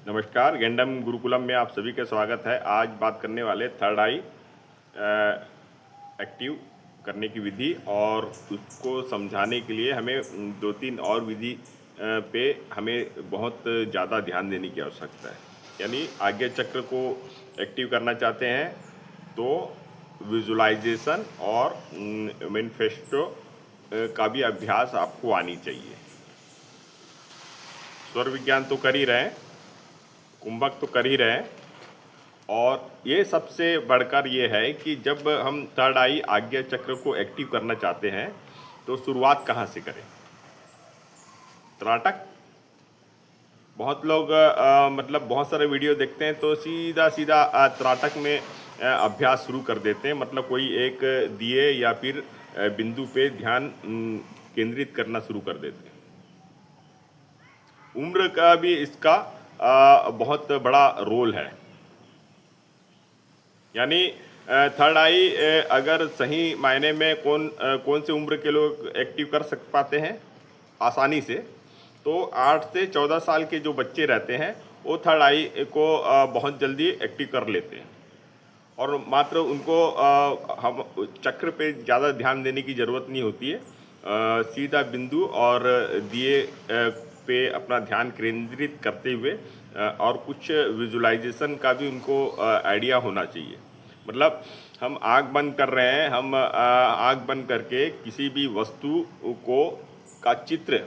नमस्कार, गैंडम गुरुकुलम में आप सभी का स्वागत है। आज बात करने वाले थर्ड आई एक्टिव करने की विधि, और उसको समझाने के लिए हमें दो तीन और विधि पे हमें बहुत ज़्यादा ध्यान देने की आवश्यकता है। यानी आज्ञा चक्र को एक्टिव करना चाहते हैं तो विजुलाइजेशन और मैनिफेस्टो का भी अभ्यास आपको आनी चाहिए। स्वर विज्ञान तो कर ही रहे हैं, कुंभक तो कर ही रहे हैं, और ये सबसे बढ़कर ये है कि जब हम थर्ड आई आज्ञा चक्र को एक्टिव करना चाहते हैं तो शुरुआत कहाँ से करें। त्राटक। बहुत लोग मतलब बहुत सारे वीडियो देखते हैं तो सीधा सीधा त्राटक में अभ्यास शुरू कर देते हैं। मतलब कोई एक दिए या फिर बिंदु पे ध्यान केंद्रित करना शुरू कर देते हैं। उम्र का भी इसका बहुत बड़ा रोल है। यानी थर्ड आई अगर सही मायने में कौन से उम्र के लोग एक्टिव कर पाते हैं आसानी से, तो 8 से 14 साल के जो बच्चे रहते हैं वो थर्ड आई को बहुत जल्दी एक्टिव कर लेते हैं, और मात्र उनको हम चक्र पे ज़्यादा ध्यान देने की ज़रूरत नहीं होती है। सीधा बिंदु और दिए पे अपना ध्यान केंद्रित करते हुए और कुछ विजुलाइजेशन का भी उनको आइडिया होना चाहिए। मतलब हम आँख बंद कर रहे हैं, हम आँख बंद करके किसी भी वस्तु को का चित्र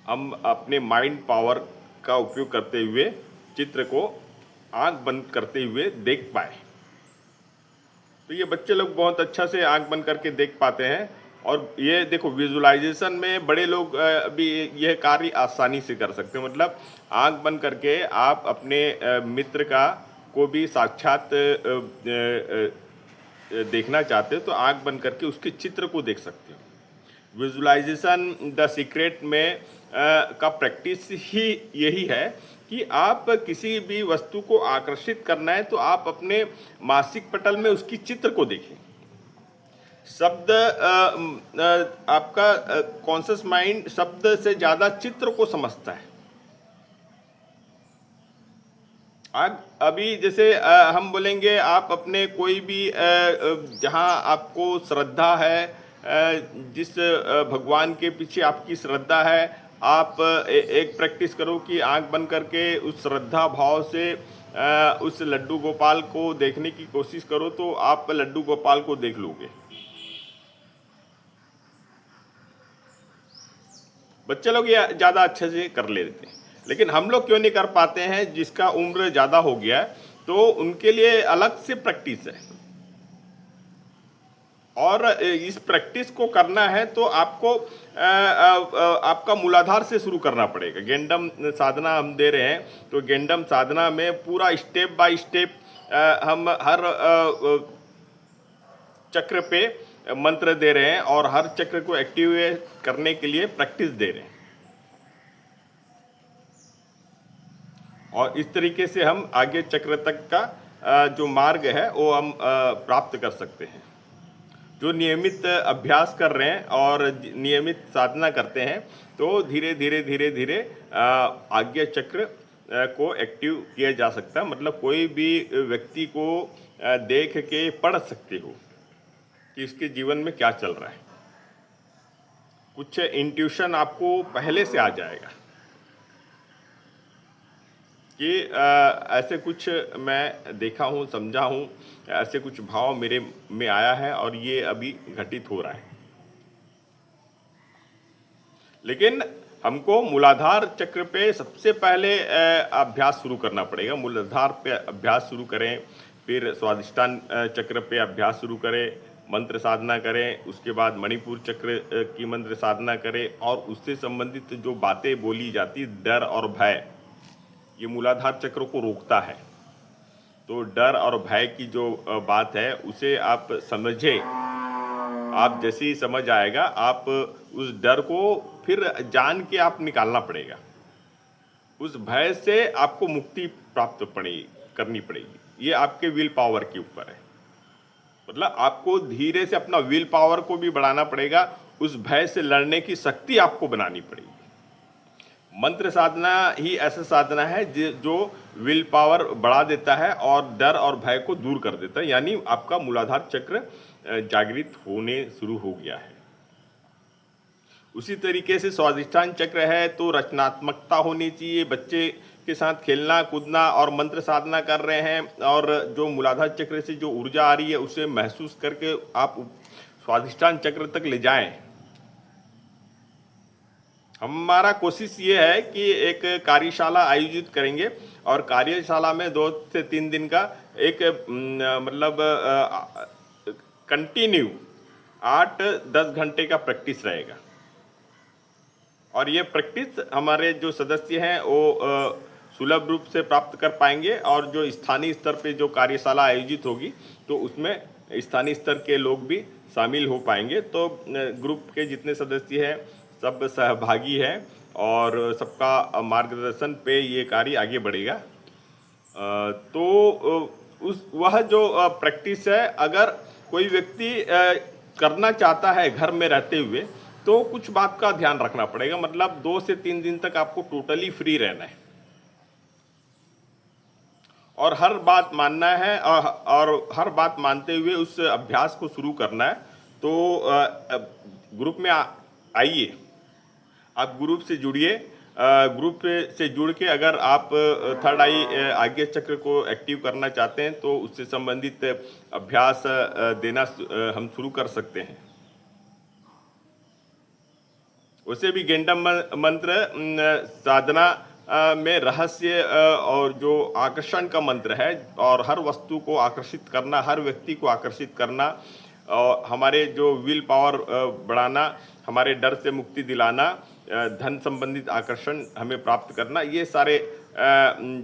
हम अपने माइंड पावर का उपयोग करते हुए चित्र को आँख बंद करते हुए देख पाए। तो ये बच्चे लोग बहुत अच्छा से आँख बंद करके देख पाते हैं। और ये देखो, विजुलाइजेशन में बड़े लोग भी यह कार्य आसानी से कर सकते हैं। मतलब आँख बंद करके आप अपने मित्र का को भी साक्षात देखना चाहते हो तो आँख बंद करके उसके चित्र को देख सकते हो। विजुलाइजेशन द सीक्रेट में का प्रैक्टिस ही यही है कि आप किसी भी वस्तु को आकर्षित करना है तो आप अपने मानसिक पटल में उसकी चित्र को देखें। शब्द आपका कॉन्शियस माइंड शब्द से ज़्यादा चित्र को समझता है। अभी जैसे हम बोलेंगे, आप अपने कोई भी जहाँ आपको श्रद्धा है, जिस भगवान के पीछे आपकी श्रद्धा है, आप एक प्रैक्टिस करो कि आंख बंद करके उस श्रद्धा भाव से उस लड्डू गोपाल को देखने की कोशिश करो तो आप लड्डू गोपाल को देख लोगे। बच्चे लोग ये ज़्यादा अच्छे से कर लेते हैं, लेकिन हम लोग क्यों नहीं कर पाते हैं? जिसका उम्र ज़्यादा हो गया है तो उनके लिए अलग से प्रैक्टिस है, और इस प्रैक्टिस को करना है तो आपको आपका मूलाधार से शुरू करना पड़ेगा। गेंडम साधना हम दे रहे हैं तो गेंडम साधना में पूरा स्टेप बाय स्टेप हम हर चक्र पे मंत्र दे रहे हैं और हर चक्र को एक्टिवेट करने के लिए प्रैक्टिस दे रहे हैं, और इस तरीके से हम आगे चक्र तक का जो मार्ग है वो हम प्राप्त कर सकते हैं। जो नियमित अभ्यास कर रहे हैं और नियमित साधना करते हैं तो धीरे धीरे धीरे धीरे आज्ञा चक्र को एक्टिव किया जा सकता है। मतलब कोई भी व्यक्ति को देख के पढ़ सकते हो कि इसके जीवन में क्या चल रहा है। कुछ इंट्यूशन आपको पहले से आ जाएगा कि ऐसे कुछ मैं देखा हूँ, समझा हूँ, ऐसे कुछ भाव मेरे में आया है और ये अभी घटित हो रहा है। लेकिन हमको मूलाधार चक्र पे सबसे पहले अभ्यास शुरू करना पड़ेगा। मूलाधार पे अभ्यास शुरू करें, फिर स्वादिष्टान चक्र पे अभ्यास शुरू करें, मंत्र साधना करें, उसके बाद मणिपुर चक्र की मंत्र साधना करें, और उससे संबंधित जो बातें बोली जाती, डर और भय, ये मूलाधार चक्र को रोकता है। तो डर और भय की जो बात है उसे आप समझे। आप जैसे ही समझ आएगा, आप उस डर को फिर जान के आप निकालना पड़ेगा। उस भय से आपको मुक्ति प्राप्त करनी पड़ेगी। ये आपके विल पावर के ऊपर है। मतलब आपको धीरे से अपना विल पावर को भी बढ़ाना पड़ेगा, उस भय से लड़ने की शक्ति आपको बनानी पड़ेगी। मंत्र साधना ही ऐसा साधना है जो विल पावर बढ़ा देता है और डर और भय को दूर कर देता है, यानी आपका मूलाधार चक्र जागृत होने शुरू हो गया है। उसी तरीके से स्वाधिष्ठान चक्र है तो रचनात्मकता होनी चाहिए। बच्चे के साथ खेलना कूदना और मंत्र साधना कर रहे हैं और जो मूलाधार चक्र से जो ऊर्जा आ रही है उसे महसूस करके आप स्वाधिष्ठान चक्र तक ले जाएं। हमारा कोशिश ये है कि एक कार्यशाला आयोजित करेंगे और कार्यशाला में 2 से 3 दिन का एक मतलब कंटिन्यू 8-10 घंटे का प्रैक्टिस रहेगा और ये प्रैक्टिस हमारे जो सदस्य हैं वो सुलभ रूप से प्राप्त कर पाएंगे और जो स्थानीय स्तर पे जो कार्यशाला आयोजित होगी तो उसमें स्थानीय स्तर के लोग भी शामिल हो पाएंगे। तो ग्रुप के जितने सदस्य हैं सब सहभागी हैं और सबका मार्गदर्शन पे ये कार्य आगे बढ़ेगा। तो वह जो प्रैक्टिस है, अगर कोई व्यक्ति करना चाहता है घर में रहते हुए तो कुछ बात का ध्यान रखना पड़ेगा। मतलब 2 से 3 दिन तक आपको टोटली फ्री रहना है और हर बात मानना है और हर बात मानते हुए उस अभ्यास को शुरू करना है। तो ग्रुप में आइए, आप ग्रुप से जुड़िए। ग्रुप से जुड़ के अगर आप थर्ड आई आज्ञा चक्र को एक्टिव करना चाहते हैं तो उससे संबंधित अभ्यास देना हम शुरू कर सकते हैं। उसे भी गेंडम मंत्र साधना में रहस्य और जो आकर्षण का मंत्र है और हर वस्तु को आकर्षित करना, हर व्यक्ति को आकर्षित करना और हमारे जो विल पावर बढ़ाना, हमारे डर से मुक्ति दिलाना, धन संबंधित आकर्षण हमें प्राप्त करना, ये सारे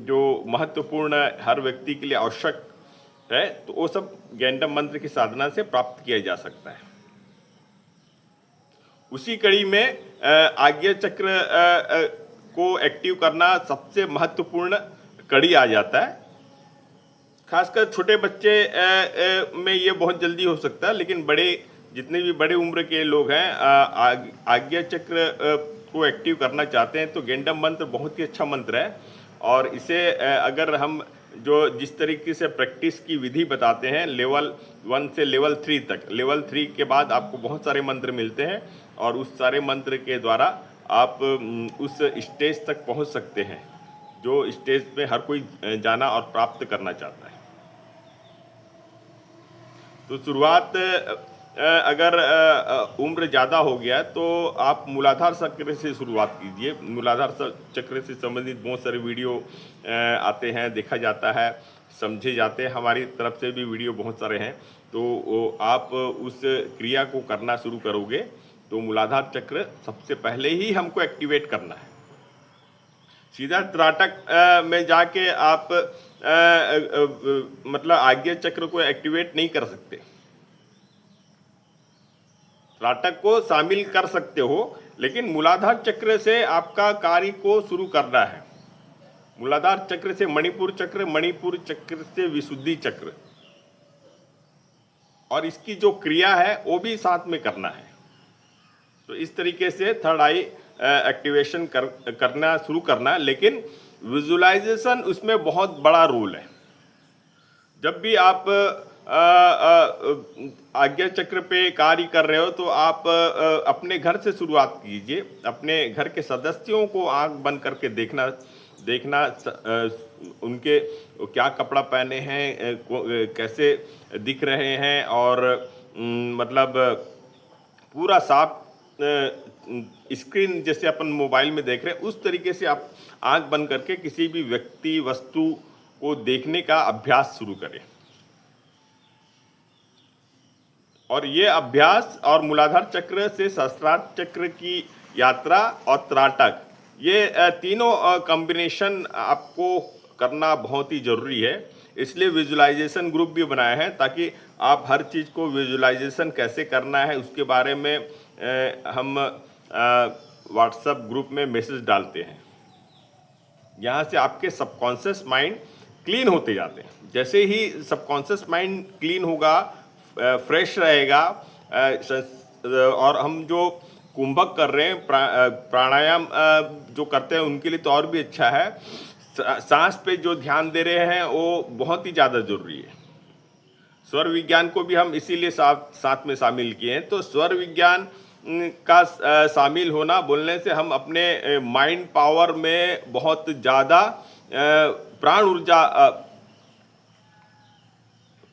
जो महत्वपूर्ण हर व्यक्ति के लिए आवश्यक है तो वो सब गेंडम मंत्र की साधना से प्राप्त किया जा सकता है। उसी कड़ी में आज्ञा चक्र को एक्टिव करना सबसे महत्वपूर्ण कड़ी आ जाता है। खासकर छोटे बच्चे में ये बहुत जल्दी हो सकता है, लेकिन बड़े जितने भी बड़े उम्र के लोग हैं आज्ञा चक्र को एक्टिव करना चाहते हैं तो गेंडम मंत्र बहुत ही अच्छा मंत्र है और इसे अगर हम जो जिस तरीके से प्रैक्टिस की विधि बताते हैं लेवल 1 से लेवल 3 तक, लेवल 3 के बाद आपको बहुत सारे मंत्र मिलते हैं और उस सारे मंत्र के द्वारा आप उस स्टेज तक पहुंच सकते हैं जो स्टेज पे हर कोई जाना और प्राप्त करना चाहता है। तो शुरुआत अगर उम्र ज़्यादा हो गया तो आप मूलाधार चक्र से शुरुआत कीजिए। मूलाधार चक्र से संबंधित बहुत सारे वीडियो आते हैं, देखा जाता है, समझे जाते हैं, हमारी तरफ से भी वीडियो बहुत सारे हैं। तो आप उस क्रिया को करना शुरू करोगे तो मूलाधार चक्र सबसे पहले ही हमको एक्टिवेट करना है। सीधा त्राटक में जाके आप मतलब आज्ञा चक्र को एक्टिवेट नहीं कर सकते। त्राटक को शामिल कर सकते हो लेकिन मूलाधार चक्र से आपका कार्य को शुरू करना है। मूलाधार चक्र से मणिपुर चक्र, मणिपुर चक्र से विशुद्धि चक्र, और इसकी जो क्रिया है वो भी साथ में करना है। तो इस तरीके से थर्ड आई एक्टिवेशन करना शुरू करना, लेकिन विजुअलाइजेशन उसमें बहुत बड़ा रोल है। जब भी आप आज्ञा चक्र पे कार्य कर रहे हो तो आप अपने घर से शुरुआत कीजिए। अपने घर के सदस्यों को आंख बंद करके देखना उनके क्या कपड़ा पहने हैं, कैसे दिख रहे हैं, और मतलब पूरा साफ स्क्रीन जैसे अपन मोबाइल में देख रहे हैं उस तरीके से आप आंख बंद करके किसी भी व्यक्ति वस्तु को देखने का अभ्यास शुरू करें। और ये अभ्यास और मूलाधार चक्र से सहस्त्रार चक्र की यात्रा और त्राटक, ये तीनों कॉम्बिनेशन आपको करना बहुत ही ज़रूरी है। इसलिए विजुअलाइजेशन ग्रुप भी बनाए हैं ताकि आप हर चीज़ को विजुअलाइजेशन कैसे करना है उसके बारे में हम व्हाट्सएप ग्रुप में मैसेज डालते हैं। यहाँ से आपके सबकॉन्शियस माइंड क्लीन होते जाते हैं। जैसे ही सबकॉन्शियस माइंड क्लीन होगा, फ्रेश रहेगा, और हम जो कुंभक कर रहे हैं, प्राणायाम जो करते हैं उनके लिए तो और भी अच्छा है। सांस पे जो ध्यान दे रहे हैं वो बहुत ही ज़्यादा जरूरी है। स्वर विज्ञान को भी हम इसीलिए साथ में शामिल किए हैं। तो स्वर विज्ञान का शामिल होना बोलने से हम अपने माइंड पावर में बहुत ज़्यादा प्राण ऊर्जा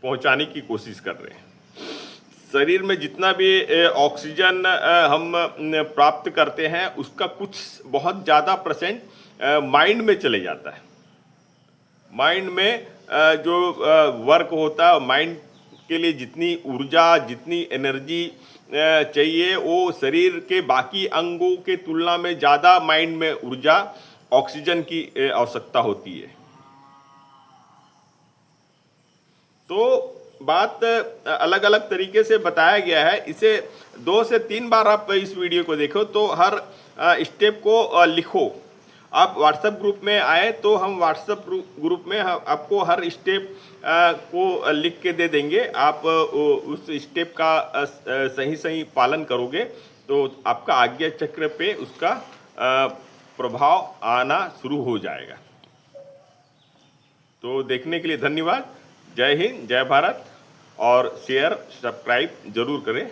पहुंचाने की कोशिश कर रहे हैं। शरीर में जितना भी ऑक्सीजन हम प्राप्त करते हैं उसका कुछ बहुत ज़्यादा % माइंड में चले जाता है। माइंड में जो वर्क होता है, माइंड के लिए जितनी ऊर्जा, जितनी एनर्जी चाहिए वो शरीर के बाकी अंगों के तुलना में ज़्यादा माइंड में ऊर्जा, ऑक्सीजन की आवश्यकता होती है। तो बात अलग अलग तरीके से बताया गया है। इसे 2 से 3 बार आप इस वीडियो को देखो तो हर स्टेप को लिखो। आप व्हाट्सएप ग्रुप में आए तो हम व्हाट्सएप ग्रुप में आपको हर स्टेप को लिख के दे देंगे। आप उस स्टेप का सही पालन करोगे तो आपका आज्ञा चक्र पे उसका प्रभाव आना शुरू हो जाएगा। तो देखने के लिए धन्यवाद। जय हिंद, जय भारत, और शेयर सब्सक्राइब जरूर करें।